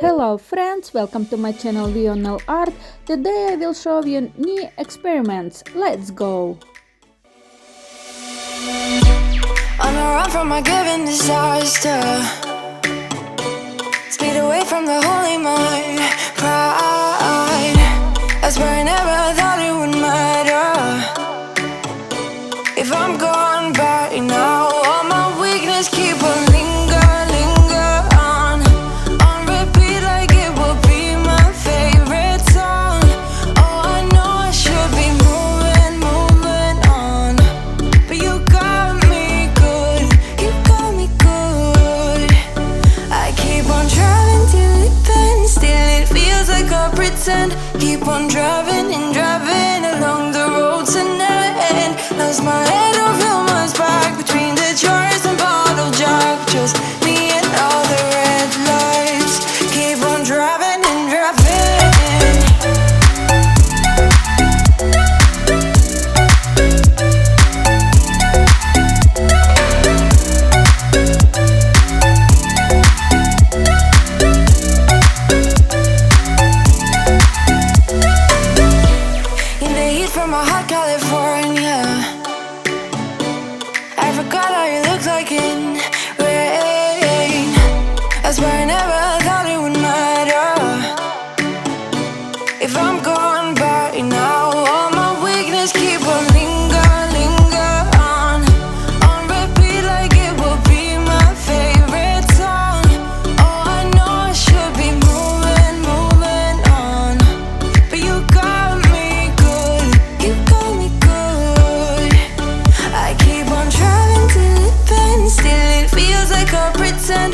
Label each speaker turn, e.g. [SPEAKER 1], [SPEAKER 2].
[SPEAKER 1] Hello friends, welcome to my channel VIO NAILART. Today I will show you new experiments. Let's go!
[SPEAKER 2] On a run from a given disaster, speed away from the holy mind, pride. That's where I never thought it would matter. If I'm gone by now, all my weakness keep on linger on repeat like it will be my favorite song. Oh, I know I should be moving on, but you got me good, you got me good. I keep on driving till it bends, still it feels like I pretend. Keep on driving and driving along the roads and never end. Lost my head, don't feel much back between the jars and bottle jack. Just me and all the red lights. Keep on driving and driving. In the heat from a hot California, I forgot how you look like in rain. That's why I never thought it would matter. If I'm gone by now, all my weakness keep on linger on repeat like it will be my favorite song. Oh, I know I should be moving on, but you got me good, you got me good. I keep on driving till it bends, still it feels like I pretend.